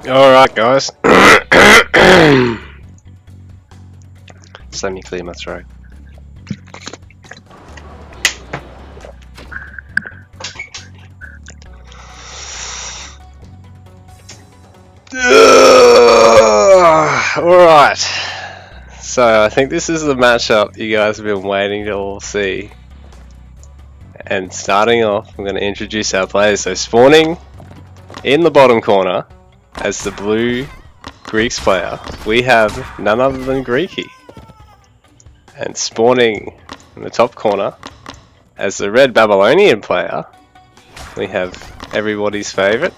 Alright guys. Just let me clear my throat. Alright. So I think this is the matchup you guys have been waiting to all see. And starting off, I'm going to introduce our players. So spawning in the bottom corner as the blue Greeks player, we have none other than Greeky. And spawning in the top corner as the red Babylonian player, we have everybody's favourite,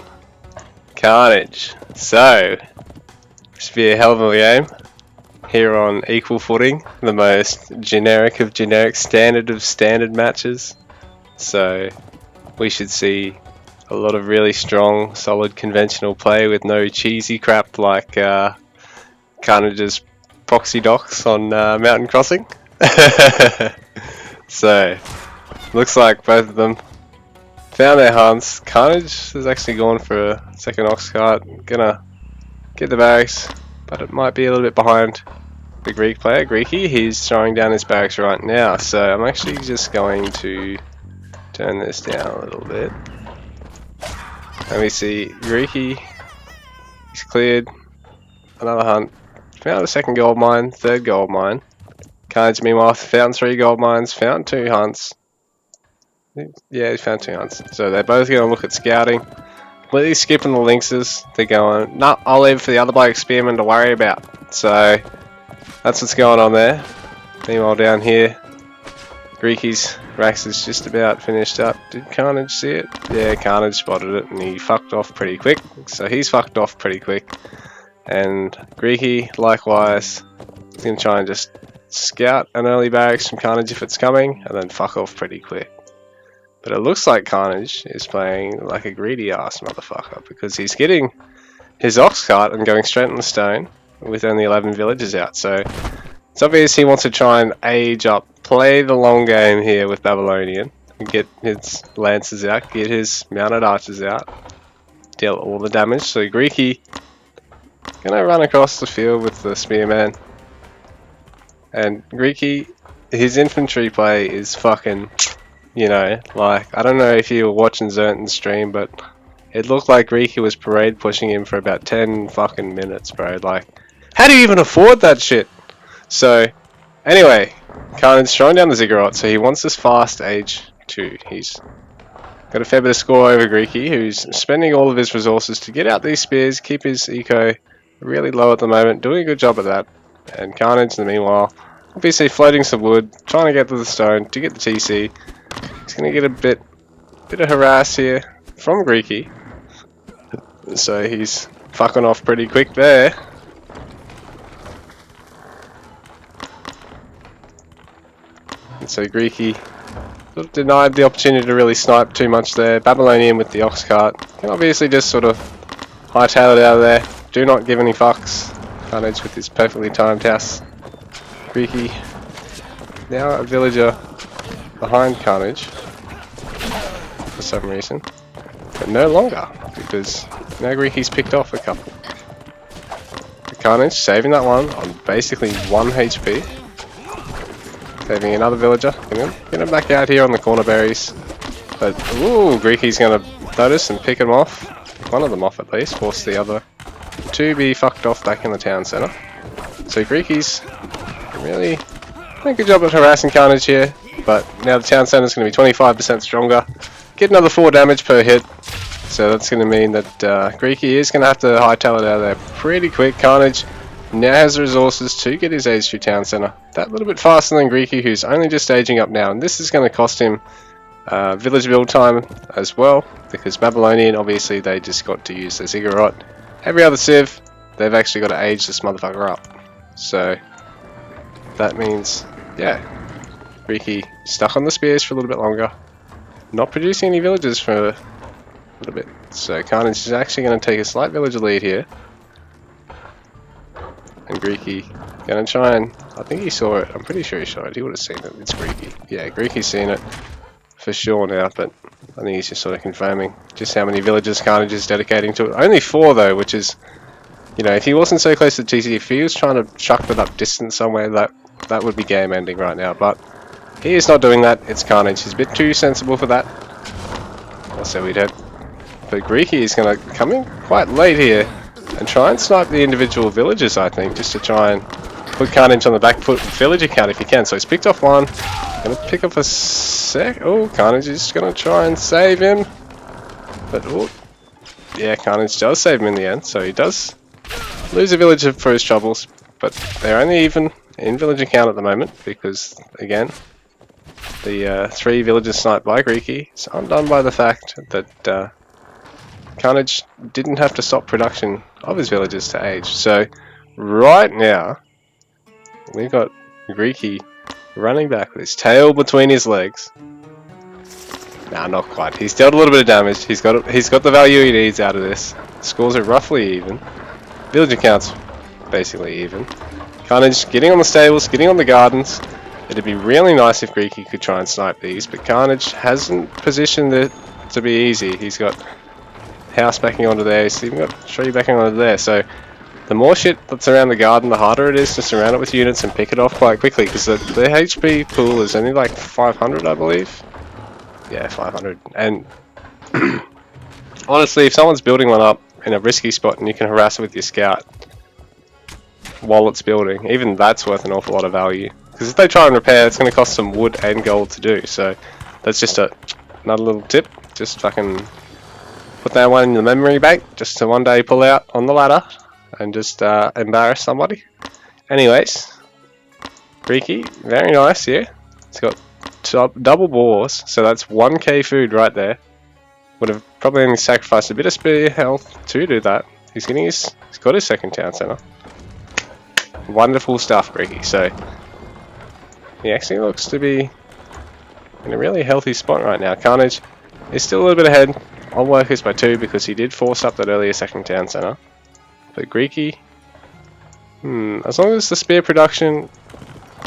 Carnage. So, this will be a hell of a game here on equal footing, the most generic of generic, standard of standard matches. So, we should see a lot of really strong, solid, conventional play with no cheesy crap like Carnage's proxy docks on Mountain Crossing. So, looks like both of them found their hunts. Carnage has actually gone for a second ox cart. Gonna get the barracks, but it might be a little bit behind the Greek player, Greeky. He's throwing down his barracks right now, so I'm actually just going to turn this down a little bit. And we see Greeky, he's cleared another hunt, found a second gold mine, third gold mine. Carnage meanwhile found 3 gold mines, found 2 hunts. Yeah, he found 2 hunts. So they're both going to look at scouting. Completely skipping the lynxes. They're going, nah, I'll leave for the other bloke spearman to worry about. So that's what's going on there. Meanwhile down here, Greeky's Rax is just about finished up. Did Carnage see it? Yeah, Carnage spotted it and he fucked off pretty quick. So he's fucked off pretty quick. And Greeky, likewise, is going to try and just scout an early barracks from Carnage if it's coming, and then fuck off pretty quick. But it looks like Carnage is playing like a greedy ass motherfucker, because he's getting his ox cart and going straight on the stone with only 11 villagers out. So it's obvious he wants to try and age up, play the long game here with Babylonian, and get his lances out, get his mounted archers out, deal all the damage. So Greeky gonna run across the field with the spearman. And Greeky, his infantry play is fucking, you know, like, I don't know if you were watching Zerton's stream, but it looked like Greeky was parade pushing him for about 10 fucking minutes, bro. Like, how do you even afford that shit? So, anyway, Carnage throwing down the ziggurat, so he wants this fast age 2. He's got a fair bit of score over Greeky, who's spending all of his resources to get out these spears, keep his eco really low at the moment, doing a good job of that. And Carnage, in the meanwhile, obviously floating some wood, trying to get to the stone to get the TC. He's going to get a bit of harass here from Greeky. So he's fucking off pretty quick there. And so Greeky sort of denied the opportunity to really snipe too much there. Babylonian with the ox cart can obviously just sort of hightail it out of there. Do not give any fucks. Carnage with his perfectly timed house. Greeky, now a villager behind Carnage for some reason, but no longer, because now Greeky's picked off a couple. Carnage saving that one on basically 1 HP, saving another villager. Get him back out here on the corner berries, but ooh, Greeky's gonna notice and pick him off, one of them off at least, force the other to be fucked off back in the town centre. So Greeky's really doing a good job of harassing Carnage here, but now the town centre is going to be 25% stronger. Get another 4 damage per hit, so that's going to mean that Greeky is going to have to hightail it out of there pretty quick. Carnage now has the resources to get his age through town centre. That little bit faster than Greeky, who's only just aging up now, and this is going to cost him village build time as well, because Babylonian, obviously, they just got to use their ziggurat. Every other civ, they've actually got to age this motherfucker up. So that means, yeah, Greeky stuck on the spears for a little bit longer, not producing any villagers for a little bit. So Carnage is actually going to take a slight villager lead here. And Greeky going to try and, I think he saw it, I'm pretty sure he saw it, he would have seen it, it's Greeky. Yeah, Greeky's seen it for sure now, but I think he's just sort of confirming just how many villagers Carnage is dedicating to it. Only 4 though, which is You know, if he wasn't so close to the TC, if he was trying to chuck that up distance somewhere, that would be game ending right now. But he is not doing that. It's Carnage. He's a bit too sensible for that. Or so we'd hope. But Greeky is going to come in quite late here and try and snipe the individual villagers, I think, just to try and put Carnage on the back foot with villager count if he can. So he's picked off one. Going to pick off a sec. Oh, Carnage is going to try and save him. But, oh, yeah, Carnage does save him in the end. So he does lose a villager for his troubles. But they're only even in villager count at the moment because, again, the 3 villagers sniped by Greeky is undone by the fact that Carnage didn't have to stop production of his villagers to age. So right now we've got Greeky running back with his tail between his legs. Nah, not quite. He's dealt a little bit of damage. He's got the value he needs out of this. Scores are roughly even. Villager counts basically even. Carnage getting on the stables, getting on the gardens. It'd be really nice if Greeky could try and snipe these, but Carnage hasn't positioned it to be easy. He's got house backing onto there, he's even got tree backing onto there, so the more shit that's around the garden, the harder it is to surround it with units and pick it off quite quickly, because the HP pool is only like 500, I believe. Yeah, 500. And honestly, if someone's building one up in a risky spot and you can harass it with your scout while it's building, even that's worth an awful lot of value. Because if they try and repair, it's going to cost some wood and gold to do, so that's just another little tip. Just fucking put that one in the memory bank, just to one day pull out on the ladder and just embarrass somebody. Anyways, Greeky, very nice here. It's got double boars, so that's 1k food right there. Would have probably only sacrificed a bit of spear health to do that. He's got his second town center. Wonderful stuff, Greeky. So he actually looks to be in a really healthy spot right now. Carnage is still a little bit ahead on workers by 2 because he did force up that earlier second town center. But Greeky, as long as the spear production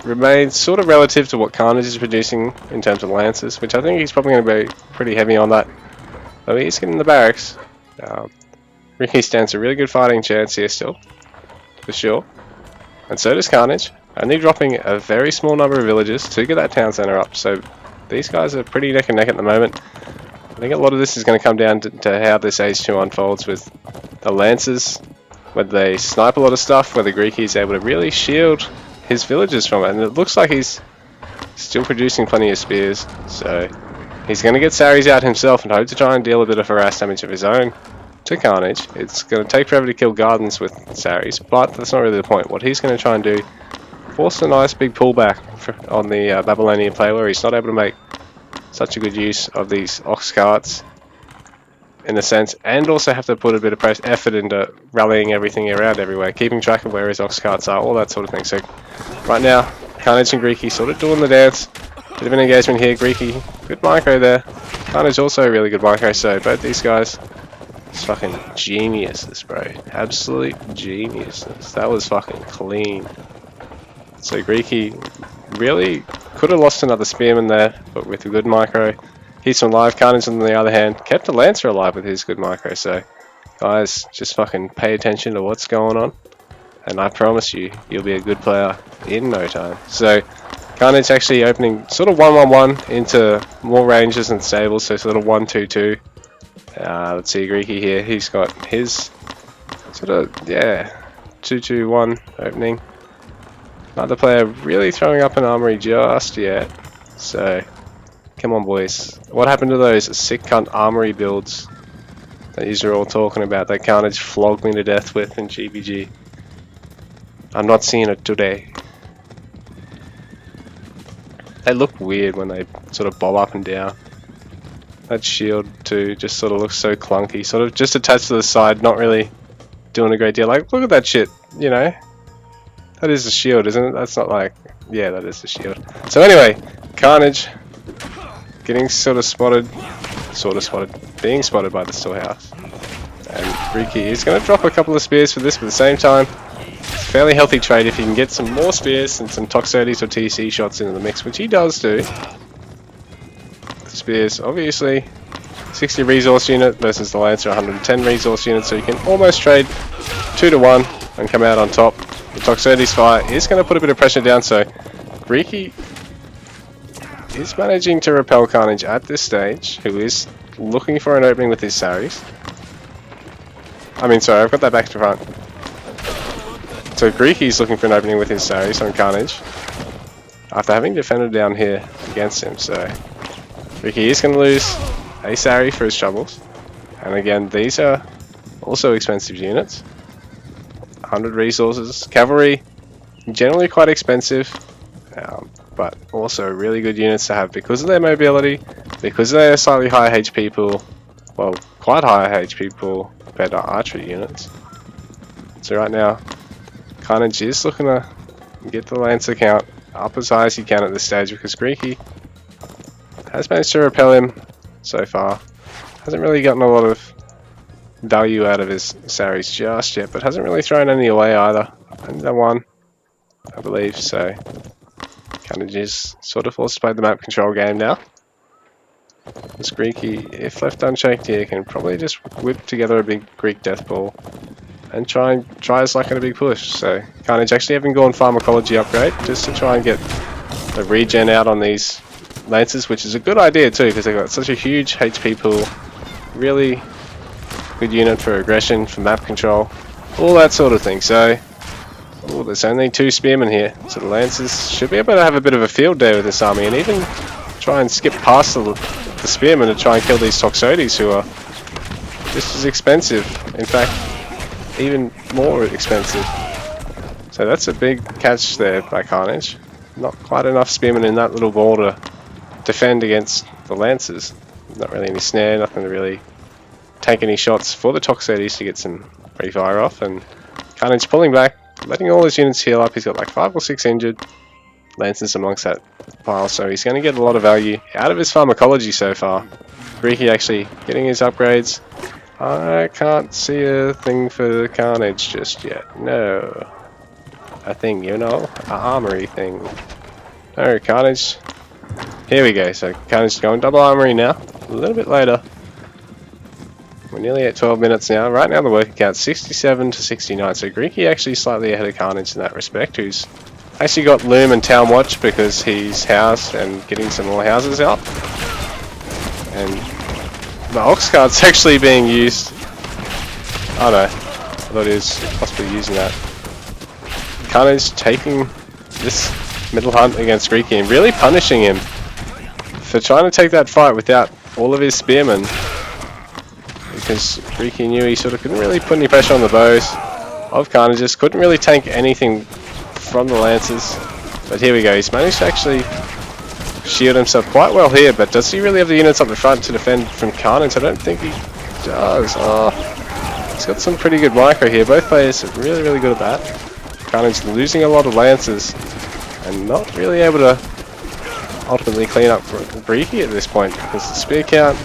remains sort of relative to what Carnage is producing in terms of lances, which I think he's probably going to be pretty heavy on that. Though he's getting the barracks. Greeky stands a really good fighting chance here still, for sure. And so does Carnage, only dropping a very small number of villages to get that town center up. So these guys are pretty neck and neck at the moment. I think a lot of this is going to come down to how this Age 2 unfolds with the Lancers, whether they snipe a lot of stuff, whether Greeky is able to really shield his villagers from it. And it looks like he's still producing plenty of spears, so he's going to get Saris out himself and hope to try and deal a bit of harass damage of his own to Carnage. It's going to take forever to kill gardens with Saris, but that's not really the point. What he's going to try and do, force a nice big pullback on the Babylonian player where he's not able to make such a good use of these ox carts in a sense, and also have to put a bit of effort into rallying everything around everywhere, keeping track of where his ox carts are, all that sort of thing. So right now, Carnage and Greeky sort of doing the dance. Bit of an engagement here. Greeky, good micro there. Carnage also a really good micro, so both these guys, it's fucking geniuses, bro. Absolute geniuses. That was fucking clean. So Greeky really could have lost another spearman there, but with a good micro, keeps him alive. Carnage, on the other hand, kept a Lancer alive with his good micro. So guys, just fucking pay attention to what's going on, and I promise you, you'll be a good player in no time. So Carnage actually opening sort of 1-1-1 into more ranges and stables, so sort of 1-2-2. Let's see Greeky here. He's got his sort of 2-2-1 opening. Another player really throwing up an armory just yet. So come on, boys. What happened to those sick cunt armory builds that you're all talking about that Carnage flogged me to death with in GBG? I'm not seeing it today. They look weird when they sort of bob up and down. That shield too just sort of looks so clunky. Sort of just attached to the side, not really doing a great deal. Like, look at that shit, you know? That is the shield, isn't it? That's not like... Yeah, that is the shield. So anyway, Carnage getting sort of spotted, being spotted by the storehouse. And Greeky is going to drop a couple of spears for this, but at the same time, it's a fairly healthy trade if he can get some more spears and some Tox 30s or TC shots into the mix, which he does do. Spears, obviously, 60 resource unit versus the Lancer 110 resource unit, so you can almost trade 2-1 and come out on top. The Toxotes fire is going to put a bit of pressure down, so Greeky is managing to repel Carnage at this stage, who is looking for an opening with his Saris. I mean, sorry, I've got that back to front. So Greeky's looking for an opening with his Saris on Carnage, after having defended down here against him, so Greeky is going to lose a Sari for his troubles. And again, these are also expensive units. 100 resources. Cavalry, generally quite expensive, but also really good units to have because of their mobility, because they are slightly higher HP pool, well, quite higher HP pool compared to archery units. So right now, Carnage is looking to get the Lancer count up as high as he can at this stage because Greeky has managed to repel him so far. Hasn't really gotten a lot of value out of his Saris just yet, but hasn't really thrown any away either. And that one, I believe, so Carnage is sort of forced to play the map control game now. This Greeky, if left unchecked here, can probably just whip together a big Greek death ball and try his luck in a big push. So Carnage actually having gone pharmacology upgrade just to try and get the regen out on these Lancers, which is a good idea too because they've got such a huge HP pool. Really good unit for aggression, for map control, all that sort of thing. So, there's only 2 spearmen here, so the Lancers should be able to have a bit of a field day with this army and even try and skip past the spearmen to try and kill these Toxotes who are just as expensive, in fact, even more expensive. So that's a big catch there by Carnage. Not quite enough spearmen in that little ball to defend against the Lancers. Not really any snare, nothing to really take any shots for the Toxotes to get some free fire off, and Carnage pulling back, letting all his units heal up. He's got like 5 or 6 injured Lancers amongst that pile, so he's going to get a lot of value out of his pharmacology so far. Greeky actually getting his upgrades. I can't see a thing for Carnage just yet. No. A thing, you know? An armory thing. No, Carnage. Here we go, so Carnage is going double armory now. A little bit later. We're nearly at 12 minutes now. Right now the working count 67 to 69. So Greeky actually slightly ahead of Carnage in that respect, who's actually got Loom and Town Watch because he's housed and getting some more houses out. And the Ox Cart's actually being used. Oh no, I thought he was possibly using that. Carnage taking this middle hunt against Greeky and really punishing him for trying to take that fight without all of his spearmen. Because Greeky knew he sort of couldn't really put any pressure on the bows of Carnages, couldn't really tank anything from the Lancers. But here we go, he's managed to actually shield himself quite well here, but does he really have the units up the front to defend from Carnage? I don't think he does. Oh, he's got some pretty good micro here. Both players are really, really good at that. Carnage losing a lot of Lancers and not really able to ultimately clean up Greeky at this point because the spear count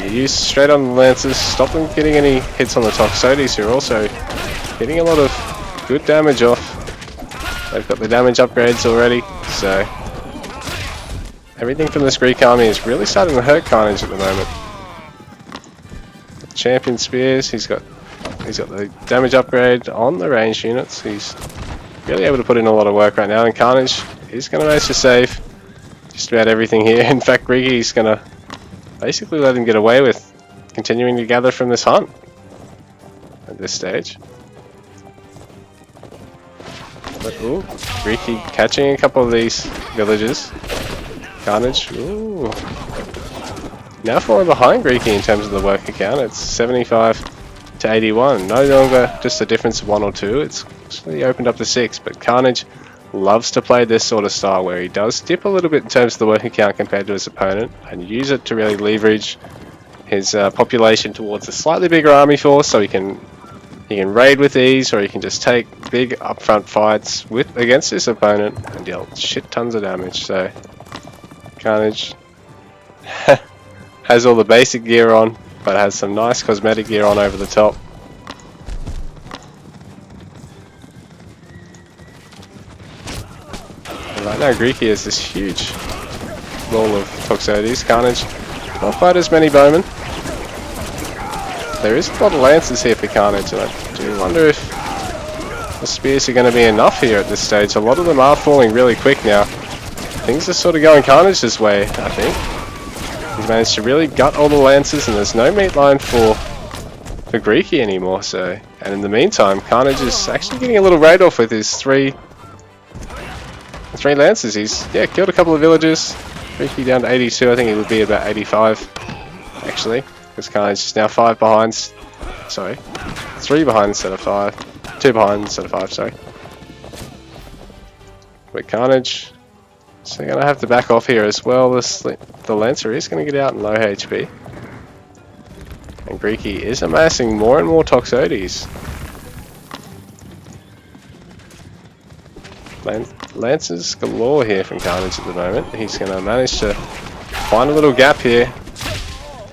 you use straight on the Lancers, stop them getting any hits on the Toxotes, who are also getting a lot of good damage off. They've got the damage upgrades already, so everything from this Greek army is really starting to hurt Carnage at the moment. Champion spears, he's got the damage upgrade on the ranged units. He's really able to put in a lot of work right now, and Carnage is going to manage to save just about everything here. In fact, Greeky's going to basically let him get away with continuing to gather from this hunt at this stage. But ooh, Greeky catching a couple of these villages. Carnage, ooh. Now falling behind Greeky in terms of the worker count. It's 75 to 81. No longer just a difference of 1 or 2. It's actually opened up to 6. But Carnage loves to play this sort of style where he does dip a little bit in terms of the working count compared to his opponent and use it to really leverage his population towards a slightly bigger army force, so he can raid with ease, or he can just take big upfront fights against his opponent and deal shit tons of damage. So Carnage has all the basic gear on, but has some nice cosmetic gear on over the top. Right now Greeky has this huge wall of Toxotes. Carnage not quite as many bowmen. There is a lot of Lancers here for Carnage, and I do do wonder if the spears are going to be enough here at this stage. A lot of them are falling really quick now. Things are sort of going Carnage's way, I think. He's managed to really gut all the lances, and there's no meat line for Greeky anymore. So, and in the meantime, Carnage is actually getting a little raid off with his three lances. He's killed a couple of villagers. Greeky down to 82. I think it would be about 85 actually, because Carnage is now 5 behind. Sorry, 3 behind instead of 5. 2 behind instead of 5. Sorry. But Carnage, so going to have to back off here as well. The Lancer is going to get out in low HP. And Greeky is amassing more and more Toxotes. Lancers galore here from Carnage at the moment. He's going to manage to find a little gap here.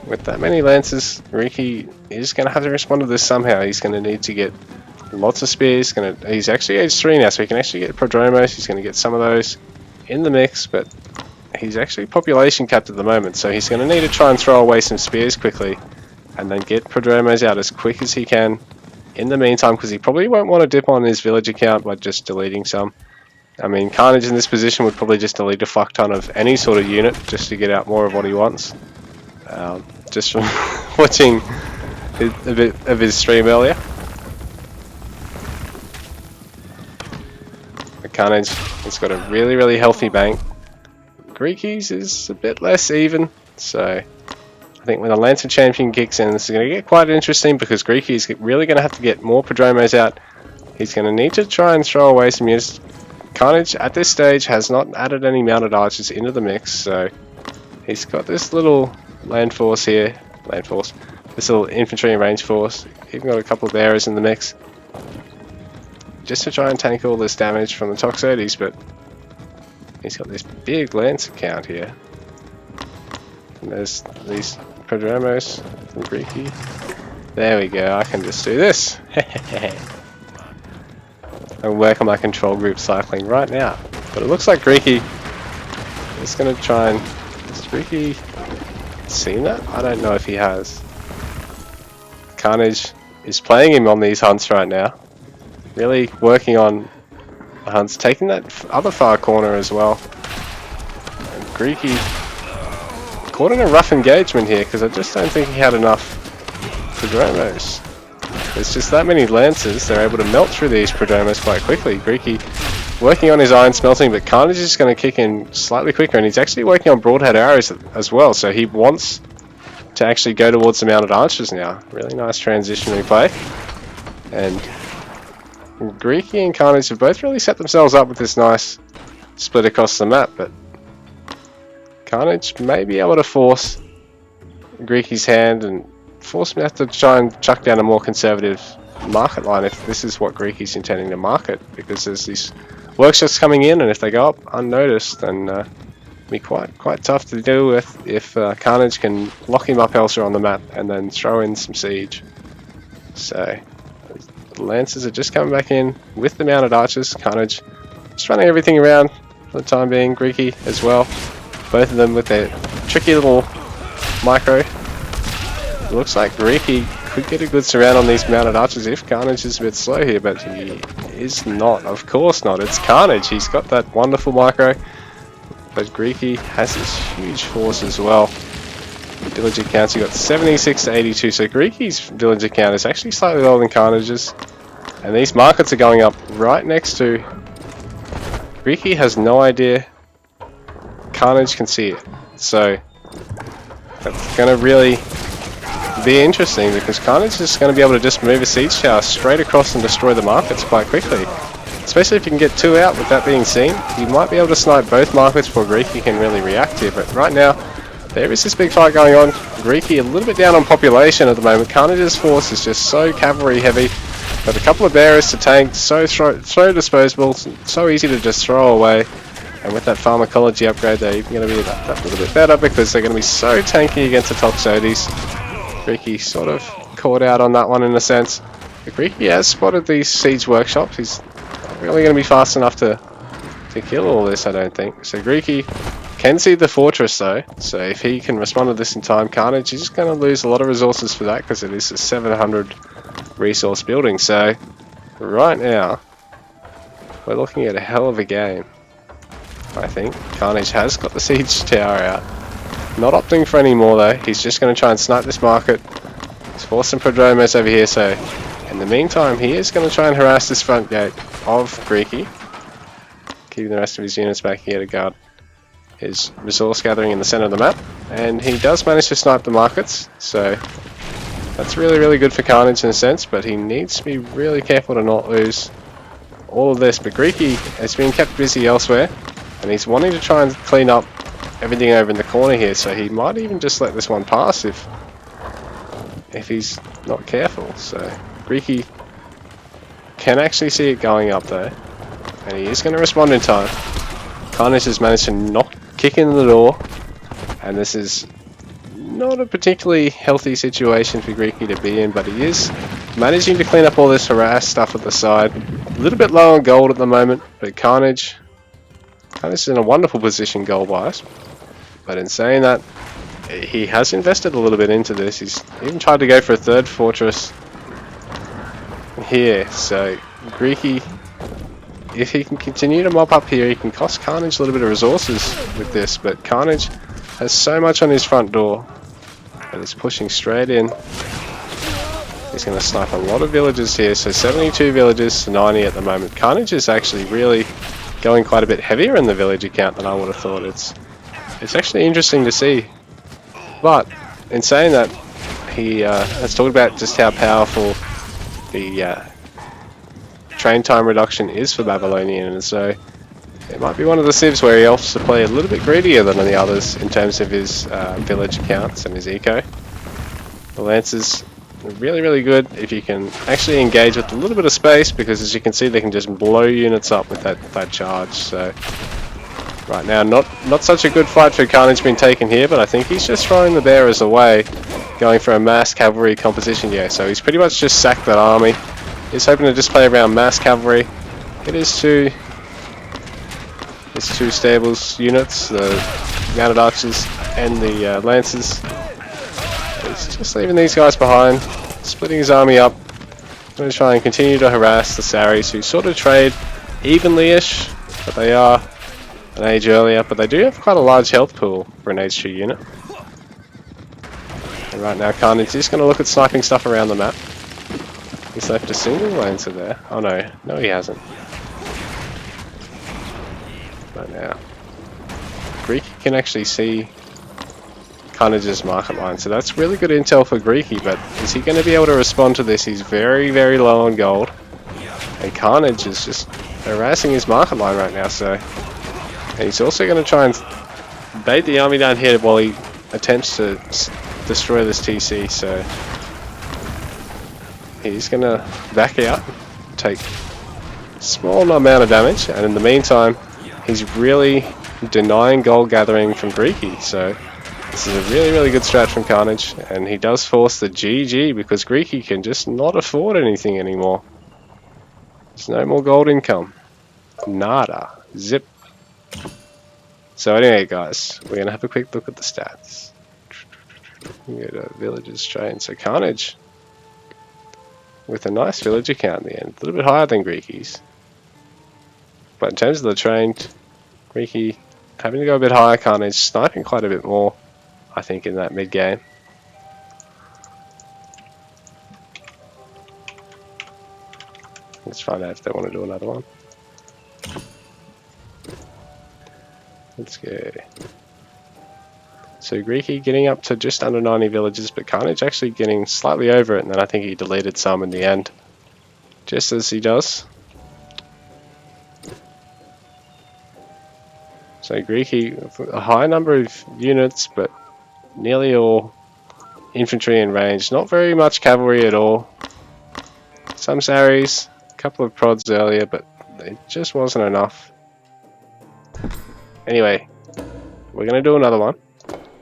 With that many Lancers, Greeky is going to have to respond to this somehow. He's going to need to get lots of spears. He's actually age 3 now, so he can actually get Prodromos. He's going to get some of those in the mix, but he's actually population capped at the moment, so he's going to need to try and throw away some spears quickly and then get Prodromos out as quick as he can in the meantime, because he probably won't want to dip on his village account by just deleting some. I mean, Carnage in this position would probably just delete a fuck ton of any sort of unit just to get out more of what he wants. Just from watching a bit of his stream earlier. But Carnage has got a really healthy bank. Greeky's is a bit less even, so I think when the Lancer Champion kicks in, this is going to get quite interesting, because Greeky is really going to have to get more Prodromos out. He's going to need to try and throw away some units. Carnage at this stage has not added any mounted archers into the mix, so he's got this little land force here, this little infantry and range force, even got a couple of bearers in the mix, just to try and tank all this damage from the Toxotes, but he's got this big Lancer count here. And there's these Prodromos from Greeky. There we go, I can just do this. And work on my control group cycling right now. But it looks like Greeky is going to try and... Has Greeky seen that? I don't know if he has. Carnage is playing him on these hunts right now. Really working on the hunts, taking that other far corner as well. And Greeky caught in a rough engagement here, because I just don't think he had enough Prodromos. There's just that many Lancers, they're able to melt through these Prodromos quite quickly. Greeky working on his iron smelting, but Carnage is going to kick in slightly quicker, and he's actually working on broadhead arrows as well, so he wants to actually go towards the mounted archers now. Really nice transitionary play. And Greeky and Carnage have both really set themselves up with this nice split across the map, but Carnage may be able to force Greeky's hand and force him to have to try and chuck down a more conservative market line if this is what Greeky's intending to market, because there's these workshops coming in, and if they go up unnoticed, then it'll be quite tough to deal with if Carnage can lock him up elsewhere on the map and then throw in some siege. So the Lancers are just coming back in with the mounted archers. Carnage just running everything around for the time being. Greeky as well, both of them with their tricky little micro. It looks like Greeky could get a good surround on these mounted archers if Carnage is a bit slow here, but he is not. Of course not. It's Carnage. He's got that wonderful micro, but Greeky has this huge force as well. Villager counts, he got 76 to 82, so Greeky's villager count is actually slightly lower than Carnage's, and these markets are going up right next to... Greeky has no idea Carnage can see it, so that's going to really be interesting, because Carnage is going to be able to just move a siege tower straight across and destroy the markets quite quickly. Especially if you can get 2 out with that being seen, you might be able to snipe both markets before Greeky can really react here, but right now there is this big fight going on. Greeky a little bit down on population at the moment. Carnage's force is just so cavalry heavy. Got a couple of bearers to tank, so disposable, so easy to just throw away. And with that pharmacology upgrade, they're even going to be that little bit better, because they're going to be so tanky against the Toxotes. Greeky sort of caught out on that one in a sense. But Greeky has spotted these siege workshops. He's not really going to be fast enough to kill all this, I don't think. So Greeky can see the fortress though, so if he can respond to this in time, Carnage is just going to lose a lot of resources for that, because it is a 700 resource building. So right now we're looking at a hell of a game. I think Carnage has got the siege tower out. Not opting for any more though. He's just going to try and snipe this market. He's forced some prodromos over here, so in the meantime he is going to try and harass this front gate of Greeky, keeping the rest of his units back here to guard his resource gathering in the center of the map. And he does manage to snipe the markets, so that's really good for Carnage in a sense, but he needs to be really careful to not lose all of this. But Greeky has been kept busy elsewhere, and he's wanting to try and clean up everything over in the corner here, so he might even just let this one pass if he's not careful. So Greeky can actually see it going up though, and he is going to respond in time. Carnage has managed to kick in the door, and this is not a particularly healthy situation for Greeky to be in, but he is managing to clean up all this harass stuff at the side. A little bit low on gold at the moment, but Carnage is in a wonderful position gold-wise. But in saying that, he has invested a little bit into this. He's even tried to go for a third fortress here. So Greeky, if he can continue to mop up here, he can cost Carnage a little bit of resources with this. But Carnage has so much on his front door that he's pushing straight in. He's going to snipe a lot of villages here. So 72 villages to 90 at the moment. Carnage is actually really going quite a bit heavier in the villager count than I would have thought. It's actually interesting to see. But in saying that, he has talked about just how powerful the train time reduction is for Babylonian, and so it might be one of the civs where he opts to play a little bit greedier than the others in terms of his village counts and his eco. The Lancers are really good if you can actually engage with a little bit of space, because as you can see they can just blow units up with that charge. So right now not such a good fight for Carnage being taken here, but I think he's just throwing the bearers away, going for a mass cavalry composition here. So he's pretty much just sacked that army. He's hoping to just play around mass cavalry. It is two stables units, the mounted archers and the lancers. He's just leaving these guys behind, splitting his army up. Going to try and continue to harass the Saris, who sort of trade evenly-ish, but they are an age earlier, but they do have quite a large health pool for an age 2 unit. And right now Carnage is going to look at sniping stuff around the map. He's left a single lancer there. Oh no he hasn't. Right now Greeky can actually see Carnage's market line, so that's really good intel for Greeky, but is he going to be able to respond to this? He's very low on gold, and Carnage is just harassing his market line right now, so and he's also going to try and bait the army down here while he attempts to destroy this TC, so he's going to back out, take a small amount of damage, and in the meantime he's really denying gold gathering from Greeky, so this is a really good strat from Carnage, and he does force the GG because Greeky can just not afford anything anymore. There's no more gold income. Nada. Zip. So anyway guys, we're going to have a quick look at the stats. Go to villagers train. So Carnage with a nice villager count in the end, a little bit higher than Greeky's. But in terms of the trained, Greeky having to go a bit higher, Carnage sniping quite a bit more, I think, in that mid game. Let's find out if they want to do another one. Let's go. So Greeky getting up to just under 90 villages, but Carnage actually getting slightly over it, and then I think he deleted some in the end, just as he does. So Greeky, a high number of units, but nearly all infantry in range. Not very much cavalry at all. Some Saris, a couple of prods earlier, but it just wasn't enough. Anyway, we're going to do another one.